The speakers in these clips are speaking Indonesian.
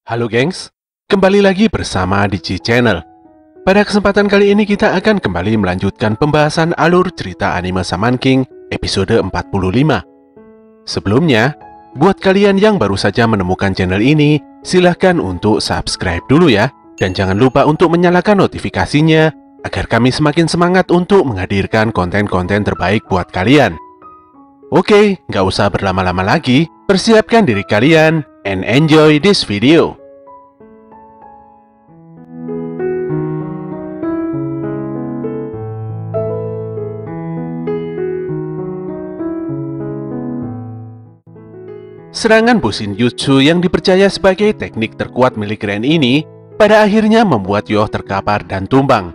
Halo gengs, kembali lagi bersama Digi Channel. Pada kesempatan kali ini kita akan kembali melanjutkan pembahasan alur cerita anime Shaman King episode 45. Sebelumnya, buat kalian yang baru saja menemukan channel ini, silahkan untuk subscribe dulu ya. Dan jangan lupa untuk menyalakan notifikasinya, agar kami semakin semangat untuk menghadirkan konten-konten terbaik buat kalian. Oke, nggak usah berlama-lama lagi, persiapkan diri kalian and enjoy this video. Serangan Bushin Jutsu yang dipercaya sebagai teknik terkuat milik Ren ini pada akhirnya membuat Yoh terkapar dan tumbang.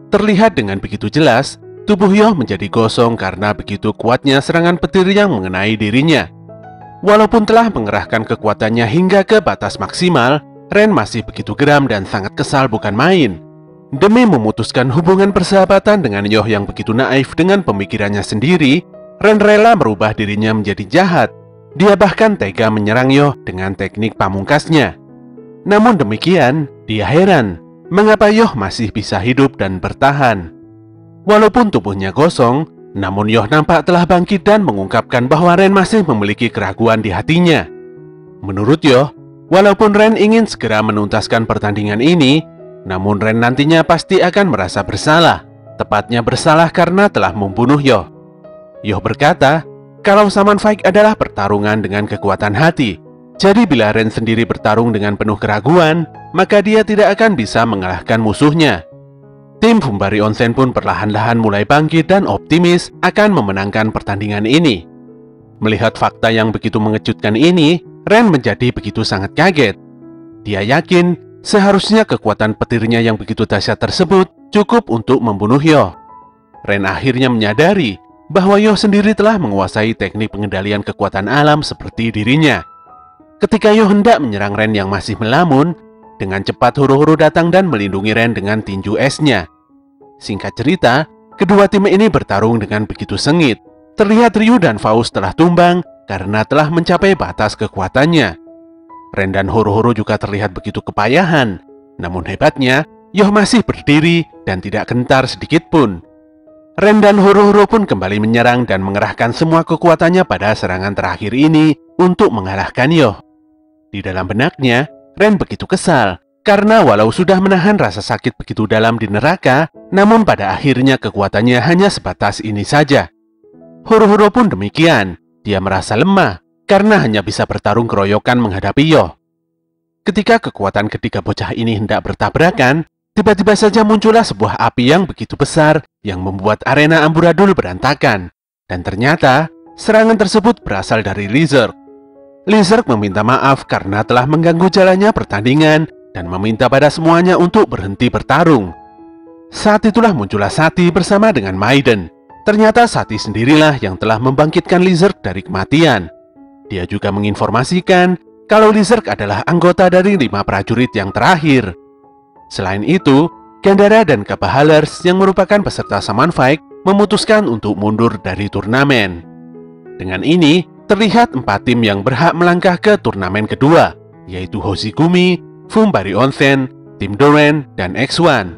Terlihat dengan begitu jelas, tubuh Yoh menjadi gosong karena begitu kuatnya serangan petir yang mengenai dirinya. Walaupun telah mengerahkan kekuatannya hingga ke batas maksimal, Ren masih begitu geram dan sangat kesal bukan main. Demi memutuskan hubungan persahabatan dengan Yoh yang begitu naif dengan pemikirannya sendiri, Ren rela merubah dirinya menjadi jahat. Dia bahkan tega menyerang Yoh dengan teknik pamungkasnya. Namun demikian, dia heran mengapa Yoh masih bisa hidup dan bertahan. Walaupun tubuhnya gosong, namun Yoh nampak telah bangkit dan mengungkapkan bahwa Ren masih memiliki keraguan di hatinya. Menurut Yoh, walaupun Ren ingin segera menuntaskan pertandingan ini, namun Ren nantinya pasti akan merasa bersalah. Tepatnya bersalah karena telah membunuh Yoh. Yoh berkata, kalau Shaman Fight adalah pertarungan dengan kekuatan hati. Jadi bila Ren sendiri bertarung dengan penuh keraguan, maka dia tidak akan bisa mengalahkan musuhnya. Tim Fumbari Onsen pun perlahan-lahan mulai bangkit dan optimis akan memenangkan pertandingan ini. Melihat fakta yang begitu mengejutkan ini, Ren menjadi begitu sangat kaget. Dia yakin seharusnya kekuatan petirnya yang begitu dahsyat tersebut cukup untuk membunuh Yoh. Ren akhirnya menyadari bahwa Yoh sendiri telah menguasai teknik pengendalian kekuatan alam seperti dirinya. Ketika Yoh hendak menyerang Ren yang masih melamun, dengan cepat Horo-Horo datang dan melindungi Ren dengan tinju esnya. Singkat cerita, kedua tim ini bertarung dengan begitu sengit. Terlihat Ryu dan Faust telah tumbang karena telah mencapai batas kekuatannya. Ren dan Horo-Horo juga terlihat begitu kepayahan. Namun hebatnya, Yoh masih berdiri dan tidak gentar sedikit pun. Ren dan Horo-Horo pun kembali menyerang dan mengerahkan semua kekuatannya pada serangan terakhir ini untuk mengalahkan Yoh. Di dalam benaknya, Ren begitu kesal karena walau sudah menahan rasa sakit begitu dalam di neraka, namun pada akhirnya kekuatannya hanya sebatas ini saja. Horo-Horo pun demikian, dia merasa lemah karena hanya bisa bertarung keroyokan menghadapi Yoh. Ketika kekuatan ketiga bocah ini hendak bertabrakan, tiba-tiba saja muncullah sebuah api yang begitu besar yang membuat arena amburadul berantakan. Dan ternyata, serangan tersebut berasal dari Lizard. Lizard meminta maaf karena telah mengganggu jalannya pertandingan dan meminta pada semuanya untuk berhenti bertarung. Saat itulah muncullah Sati bersama dengan Maiden. Ternyata Sati sendirilah yang telah membangkitkan Lizard dari kematian. Dia juga menginformasikan kalau Lizard adalah anggota dari 5 prajurit yang terakhir. Selain itu, Gandara dan Kappa Halers yang merupakan peserta Shaman Fight memutuskan untuk mundur dari turnamen. Dengan ini, terlihat 4 tim yang berhak melangkah ke turnamen kedua, yaitu Hoshigumi, Fumbari Onsen, Tim Doren, dan X1.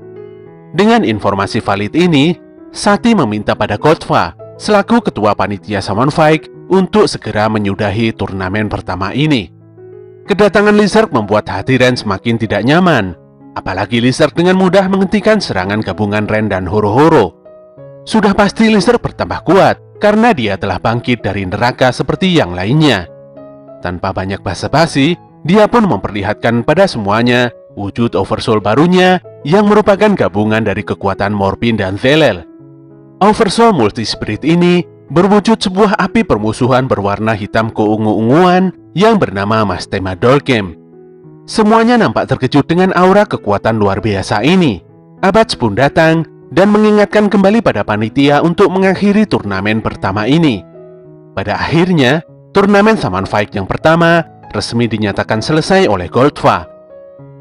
Dengan informasi valid ini, Sati meminta pada Godfa, selaku ketua panitia Shaman Fight, untuk segera menyudahi turnamen pertama ini. Kedatangan Lizard membuat hati Ren semakin tidak nyaman. Apalagi Lizard dengan mudah menghentikan serangan gabungan Ren dan Horo-Horo. Sudah pasti Lizard bertambah kuat karena dia telah bangkit dari neraka seperti yang lainnya. Tanpa banyak basa-basi, dia pun memperlihatkan pada semuanya wujud Oversoul barunya yang merupakan gabungan dari kekuatan Morphin dan Zelel. Oversoul Multi Spirit ini berwujud sebuah api permusuhan berwarna hitam keungu-unguan yang bernama Mastema Dolkem. Semuanya nampak terkejut dengan aura kekuatan luar biasa ini. Abats pun datang dan mengingatkan kembali pada panitia untuk mengakhiri turnamen pertama ini. Pada akhirnya, turnamen Shaman Fight yang pertama resmi dinyatakan selesai oleh Goldfa.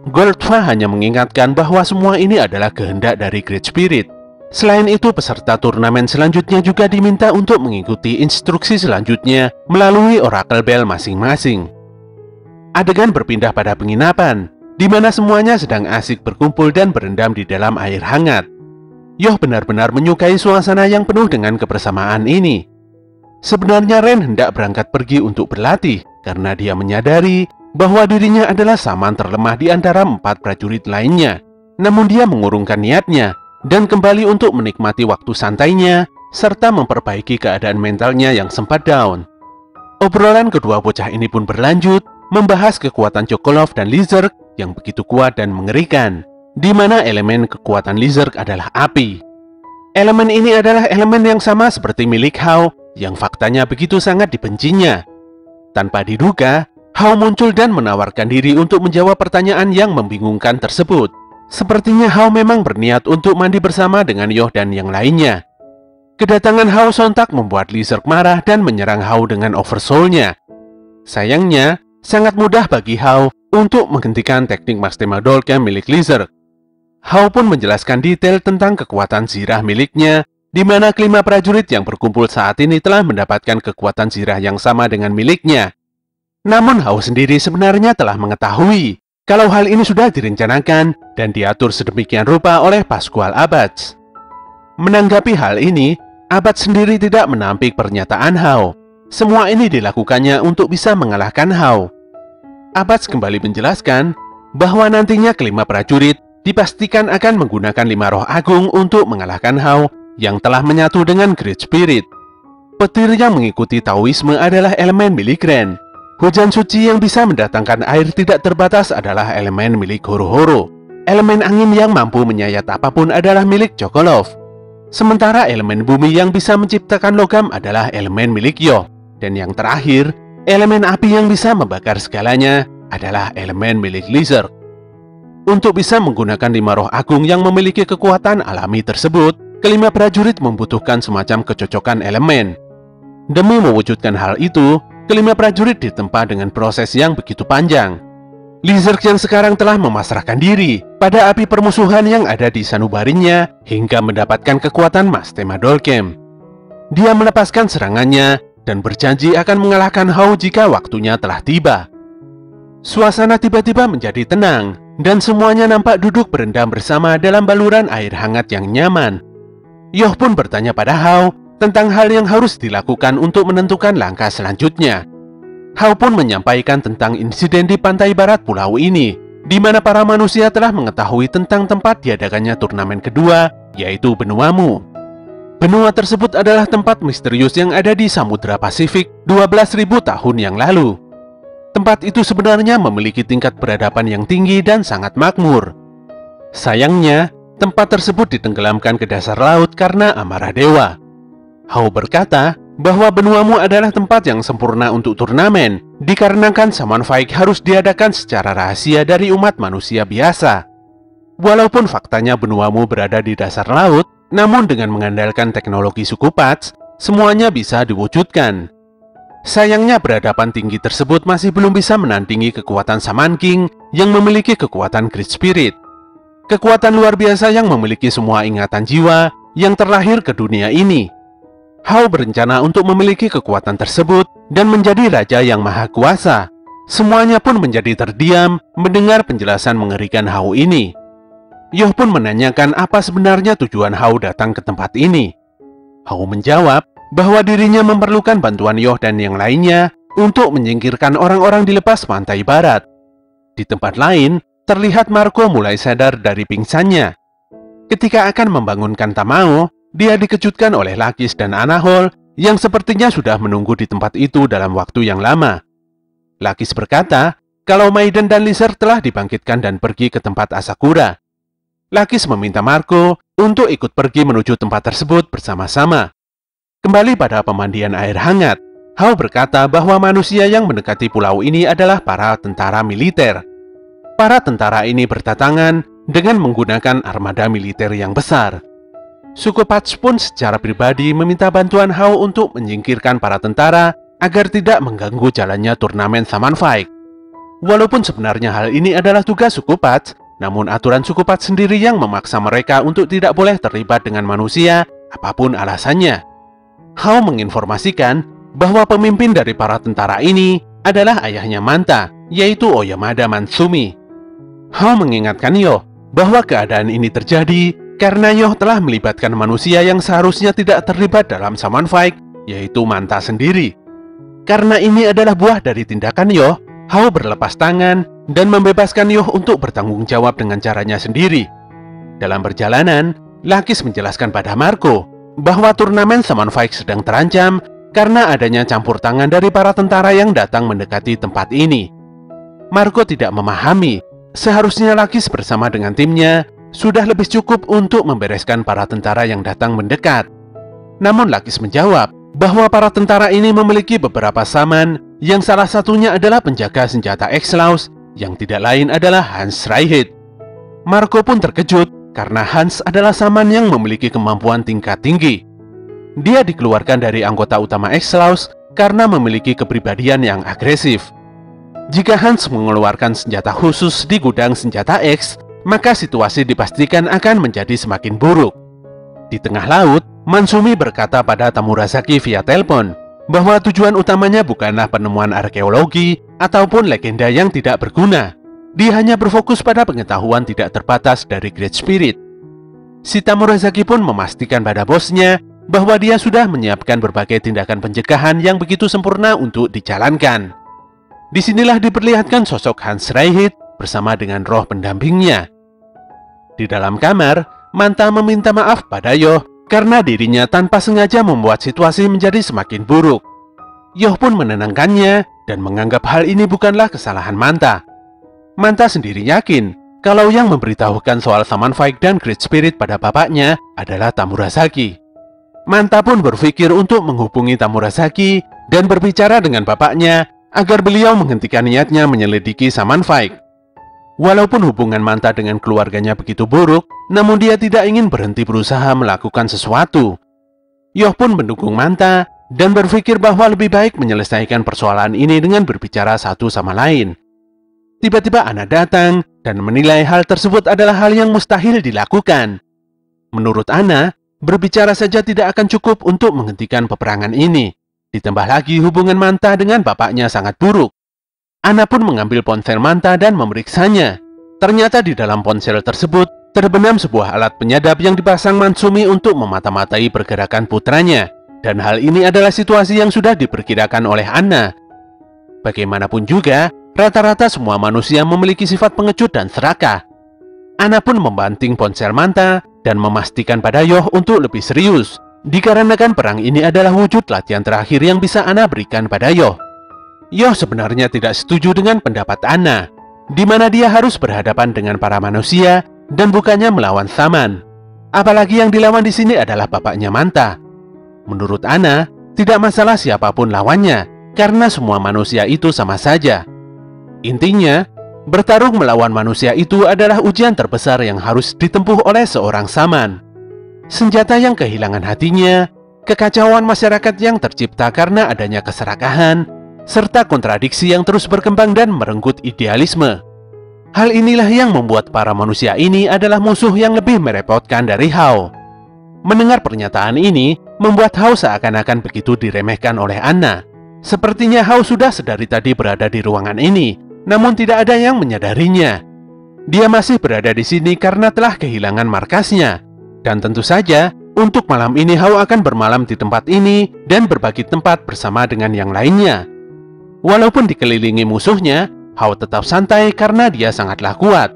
Goldfa hanya mengingatkan bahwa semua ini adalah kehendak dari Great Spirit. Selain itu, peserta turnamen selanjutnya juga diminta untuk mengikuti instruksi selanjutnya melalui Oracle Bell masing-masing. Adegan berpindah pada penginapan, di mana semuanya sedang asik berkumpul dan berendam di dalam air hangat. Yoh benar-benar menyukai suasana yang penuh dengan kebersamaan ini. Sebenarnya Ren hendak berangkat pergi untuk berlatih karena dia menyadari bahwa dirinya adalah saman terlemah di antara 4 prajurit lainnya. Namun dia mengurungkan niatnya dan kembali untuk menikmati waktu santainya serta memperbaiki keadaan mentalnya yang sempat down. Obrolan kedua bocah ini pun berlanjut membahas kekuatan Chocolov dan Lizard yang begitu kuat dan mengerikan, di mana elemen kekuatan Lizard adalah api. Elemen ini adalah elemen yang sama seperti milik Hao yang faktanya begitu sangat dibencinya. Tanpa diduga, Hao muncul dan menawarkan diri untuk menjawab pertanyaan yang membingungkan tersebut. Sepertinya Hao memang berniat untuk mandi bersama dengan Yoh dan yang lainnya. Kedatangan Hao sontak membuat Lizard marah dan menyerang Hao dengan Oversoul-nya. Sayangnya, sangat mudah bagi Hao untuk menghentikan teknik Mastema Dolken milik Lizard. Hao pun menjelaskan detail tentang kekuatan zirah miliknya, di mana kelima prajurit yang berkumpul saat ini telah mendapatkan kekuatan zirah yang sama dengan miliknya. Namun Hao sendiri sebenarnya telah mengetahui kalau hal ini sudah direncanakan dan diatur sedemikian rupa oleh Pascual Abbats. Menanggapi hal ini, Abbats sendiri tidak menampik pernyataan Hao. Semua ini dilakukannya untuk bisa mengalahkan Hao. Abbats kembali menjelaskan bahwa nantinya kelima prajurit dipastikan akan menggunakan 5 roh agung untuk mengalahkan Hao yang telah menyatu dengan Great Spirit. Petir yang mengikuti Taoisme adalah elemen milik Ren. Hujan suci yang bisa mendatangkan air tidak terbatas adalah elemen milik Horo-Horo. Elemen angin yang mampu menyayat apapun adalah milik Chocolov. Sementara elemen bumi yang bisa menciptakan logam adalah elemen milik Yoh. Dan yang terakhir, elemen api yang bisa membakar segalanya adalah elemen milik Lizard. Untuk bisa menggunakan 5 roh agung yang memiliki kekuatan alami tersebut, kelima prajurit membutuhkan semacam kecocokan elemen. Demi mewujudkan hal itu, kelima prajurit ditempa dengan proses yang begitu panjang. Lizard yang sekarang telah memasrahkan diri pada api permusuhan yang ada di sanubarinya hingga mendapatkan kekuatan Mastema Dolken. Dia melepaskan serangannya dan berjanji akan mengalahkan Hao jika waktunya telah tiba. Suasana tiba-tiba menjadi tenang dan semuanya nampak duduk berendam bersama dalam baluran air hangat yang nyaman. Yoh pun bertanya pada Hao tentang hal yang harus dilakukan untuk menentukan langkah selanjutnya. Hao pun menyampaikan tentang insiden di pantai barat pulau ini, di mana para manusia telah mengetahui tentang tempat diadakannya turnamen kedua, yaitu Benua Mu. Benua tersebut adalah tempat misterius yang ada di Samudra Pasifik 12.000 tahun yang lalu. Tempat itu sebenarnya memiliki tingkat peradaban yang tinggi dan sangat makmur. Sayangnya, tempat tersebut ditenggelamkan ke dasar laut karena amarah dewa. Hao berkata bahwa Benua Mu adalah tempat yang sempurna untuk turnamen, dikarenakan Summon Fight harus diadakan secara rahasia dari umat manusia biasa. Walaupun faktanya Benua Mu berada di dasar laut, namun dengan mengandalkan teknologi suku Pats, semuanya bisa diwujudkan. Sayangnya peradaban tinggi tersebut masih belum bisa menandingi kekuatan Shaman King yang memiliki kekuatan Great Spirit. Kekuatan luar biasa yang memiliki semua ingatan jiwa yang terlahir ke dunia ini. Hao berencana untuk memiliki kekuatan tersebut dan menjadi raja yang maha kuasa. Semuanya pun menjadi terdiam mendengar penjelasan mengerikan Hao ini. Yoh pun menanyakan apa sebenarnya tujuan Hao datang ke tempat ini. Hao menjawab bahwa dirinya memerlukan bantuan Yoh dan yang lainnya untuk menyingkirkan orang-orang di lepas pantai barat. Di tempat lain, terlihat Marco mulai sadar dari pingsannya. Ketika akan membangunkan Tamao, dia dikejutkan oleh Lakis dan Anahol yang sepertinya sudah menunggu di tempat itu dalam waktu yang lama. Lakis berkata kalau Maiden dan Lizard telah dibangkitkan dan pergi ke tempat Asakura. Lakis meminta Marco untuk ikut pergi menuju tempat tersebut bersama-sama. Kembali pada pemandian air hangat, Hao berkata bahwa manusia yang mendekati pulau ini adalah para tentara militer. Para tentara ini berdatangan dengan menggunakan armada militer yang besar. Suku Pats pun secara pribadi meminta bantuan Hao untuk menyingkirkan para tentara agar tidak mengganggu jalannya turnamen Shaman Fight. Walaupun sebenarnya hal ini adalah tugas suku Pats, namun aturan suku Pats sendiri yang memaksa mereka untuk tidak boleh terlibat dengan manusia, apapun alasannya. Hao menginformasikan bahwa pemimpin dari para tentara ini adalah ayahnya Manta, yaitu Oyamada Matsumi. Hao mengingatkan Yoh bahwa keadaan ini terjadi karena Yoh telah melibatkan manusia yang seharusnya tidak terlibat dalam Saman Fight, yaitu Manta sendiri. Karena ini adalah buah dari tindakan Yoh, Hao berlepas tangan dan membebaskan Yoh untuk bertanggung jawab dengan caranya sendiri. Dalam perjalanan, Lakis menjelaskan pada Marco bahwa turnamen Saman Fight sedang terancam karena adanya campur tangan dari para tentara yang datang mendekati tempat ini. Marco tidak memahami, seharusnya Lakis bersama dengan timnya sudah lebih cukup untuk membereskan para tentara yang datang mendekat. Namun Lakis menjawab bahwa para tentara ini memiliki beberapa saman, yang salah satunya adalah penjaga senjata X-Laws, yang tidak lain adalah Hans Reiched. Marco pun terkejut karena Hans adalah saman yang memiliki kemampuan tingkat tinggi. Dia dikeluarkan dari anggota utama X-Laws karena memiliki kepribadian yang agresif. Jika Hans mengeluarkan senjata khusus di gudang senjata X, maka situasi dipastikan akan menjadi semakin buruk. Di tengah laut, Matsumi berkata pada Tamurasaki via telepon bahwa tujuan utamanya bukanlah penemuan arkeologi ataupun legenda yang tidak berguna. Dia hanya berfokus pada pengetahuan tidak terbatas dari Great Spirit. Si Tamurasaki pun memastikan pada bosnya bahwa dia sudah menyiapkan berbagai tindakan pencegahan yang begitu sempurna untuk dijalankan. Disinilah diperlihatkan sosok Hans Reiched bersama dengan roh pendampingnya. Di dalam kamar, Manta meminta maaf pada Yoh karena dirinya tanpa sengaja membuat situasi menjadi semakin buruk. Yoh pun menenangkannya dan menganggap hal ini bukanlah kesalahan Manta. Manta sendiri yakin kalau yang memberitahukan soal Saman Fight dan Great Spirit pada bapaknya adalah Tamurasaki. Manta pun berpikir untuk menghubungi Tamurasaki dan berbicara dengan bapaknya agar beliau menghentikan niatnya menyelidiki Saman Fight. Walaupun hubungan Manta dengan keluarganya begitu buruk, namun dia tidak ingin berhenti berusaha melakukan sesuatu. Yoh pun mendukung Manta dan berpikir bahwa lebih baik menyelesaikan persoalan ini dengan berbicara satu sama lain. Tiba-tiba Anna datang dan menilai hal tersebut adalah hal yang mustahil dilakukan. Menurut Anna, berbicara saja tidak akan cukup untuk menghentikan peperangan ini. Ditambah lagi hubungan Manta dengan bapaknya sangat buruk. Anna pun mengambil ponsel Manta dan memeriksanya. Ternyata di dalam ponsel tersebut terbenam sebuah alat penyadap yang dipasang Matsumi untuk memata-matai pergerakan putranya. Dan hal ini adalah situasi yang sudah diperkirakan oleh Anna. Bagaimanapun juga, rata-rata semua manusia memiliki sifat pengecut dan serakah. Anna pun membanting ponsel Manta dan memastikan pada Yoh untuk lebih serius, dikarenakan perang ini adalah wujud latihan terakhir yang bisa Anna berikan pada Yoh. Yoh sebenarnya tidak setuju dengan pendapat Anna, di mana dia harus berhadapan dengan para manusia dan bukannya melawan Saman. Apalagi yang dilawan di sini adalah bapaknya Manta. Menurut Anna, tidak masalah siapapun lawannya, karena semua manusia itu sama saja. Intinya, bertarung melawan manusia itu adalah ujian terbesar yang harus ditempuh oleh seorang Saman. Senjata yang kehilangan hatinya, kekacauan masyarakat yang tercipta karena adanya keserakahan, serta kontradiksi yang terus berkembang dan merenggut idealisme. Hal inilah yang membuat para manusia ini adalah musuh yang lebih merepotkan dari Hao. Mendengar pernyataan ini, membuat Hao seakan-akan begitu diremehkan oleh Anna. Sepertinya Hao sudah sedari tadi berada di ruangan ini, namun tidak ada yang menyadarinya. Dia masih berada di sini karena telah kehilangan markasnya. Dan tentu saja, untuk malam ini Hao akan bermalam di tempat ini dan berbagi tempat bersama dengan yang lainnya. Walaupun dikelilingi musuhnya, Hao tetap santai karena dia sangatlah kuat.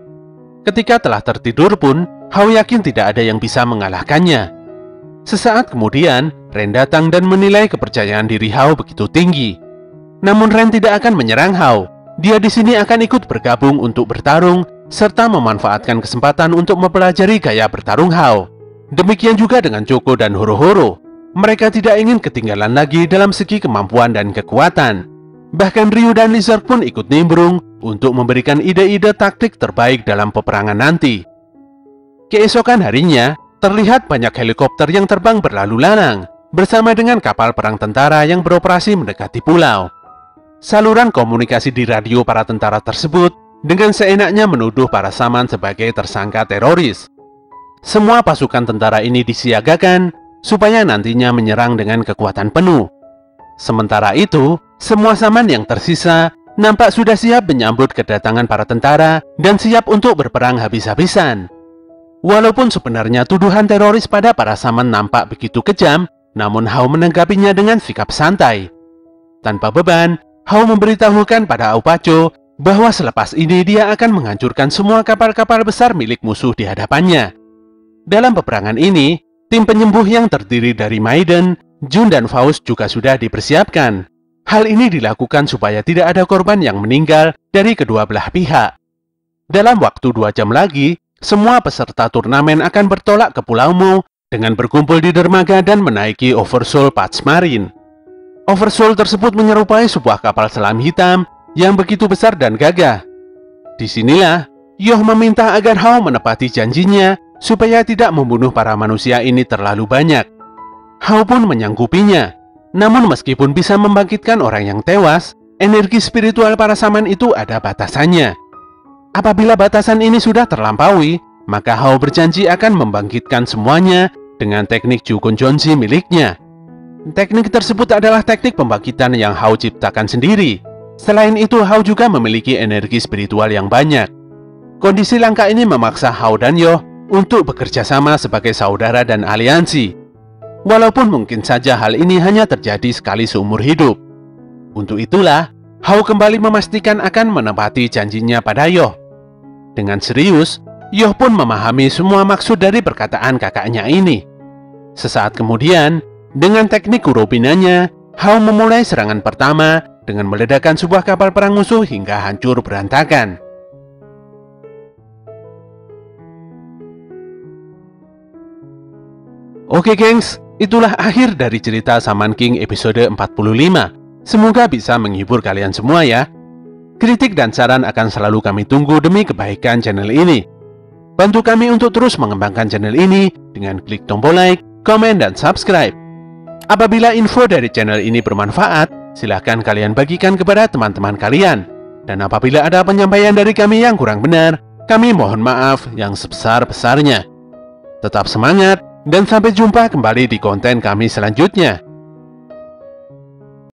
Ketika telah tertidur pun, Hao yakin tidak ada yang bisa mengalahkannya. Sesaat kemudian, Ren datang dan menilai kepercayaan diri Hao begitu tinggi. Namun Ren tidak akan menyerang Hao. Dia di sini akan ikut bergabung untuk bertarung, serta memanfaatkan kesempatan untuk mempelajari gaya bertarung Hao. Demikian juga dengan Choco dan Horo-Horo. Mereka tidak ingin ketinggalan lagi dalam segi kemampuan dan kekuatan. Bahkan Ryu dan Lizard pun ikut nimbrung untuk memberikan ide-ide taktik terbaik dalam peperangan nanti. Keesokan harinya, terlihat banyak helikopter yang terbang berlalu lalang, bersama dengan kapal perang tentara yang beroperasi mendekati pulau. Saluran komunikasi di radio para tentara tersebut dengan seenaknya menuduh para Saman sebagai tersangka teroris. Semua pasukan tentara ini disiagakan supaya nantinya menyerang dengan kekuatan penuh. Sementara itu, semua Saman yang tersisa nampak sudah siap menyambut kedatangan para tentara dan siap untuk berperang habis-habisan. Walaupun sebenarnya tuduhan teroris pada para Saman nampak begitu kejam, namun Hao menanggapinya dengan sikap santai. Tanpa beban, Hao memberitahukan pada Aupaco bahwa selepas ini dia akan menghancurkan semua kapal-kapal besar milik musuh di hadapannya. Dalam peperangan ini, tim penyembuh yang terdiri dari Maiden, Jun dan Faust juga sudah dipersiapkan. Hal ini dilakukan supaya tidak ada korban yang meninggal dari kedua belah pihak. Dalam waktu 2 jam lagi, semua peserta turnamen akan bertolak ke Pulau Mo dengan berkumpul di dermaga dan menaiki Oversoul Pax Marine. Oversoul tersebut menyerupai sebuah kapal selam hitam yang begitu besar dan gagah. Disinilah, Yoh meminta agar Hao menepati janjinya supaya tidak membunuh para manusia ini terlalu banyak. Hao pun menyanggupinya. Namun meskipun bisa membangkitkan orang yang tewas, energi spiritual para Saman itu ada batasannya. Apabila batasan ini sudah terlampaui, maka Hao berjanji akan membangkitkan semuanya dengan teknik Jukun Jonji miliknya. Teknik tersebut adalah teknik pembangkitan yang Hao ciptakan sendiri. Selain itu, Hao juga memiliki energi spiritual yang banyak. Kondisi langka ini memaksa Hao dan Yoh untuk bekerja sama sebagai saudara dan aliansi. Walaupun mungkin saja hal ini hanya terjadi sekali seumur hidup. Untuk itulah, Hao kembali memastikan akan menepati janjinya pada Yoh. Dengan serius, Yoh pun memahami semua maksud dari perkataan kakaknya ini. Sesaat kemudian, dengan teknik Kurobinanya, Hao memulai serangan pertama dengan meledakkan sebuah kapal perang musuh hingga hancur berantakan. Oke gengs, itulah akhir dari cerita Shaman King episode 45. Semoga bisa menghibur kalian semua ya. Kritik dan saran akan selalu kami tunggu demi kebaikan channel ini. Bantu kami untuk terus mengembangkan channel ini dengan klik tombol like, komen, dan subscribe. Apabila info dari channel ini bermanfaat, silahkan kalian bagikan kepada teman-teman kalian. Dan apabila ada penyampaian dari kami yang kurang benar, kami mohon maaf yang sebesar-besarnya. Tetap semangat, dan sampai jumpa kembali di konten kami selanjutnya.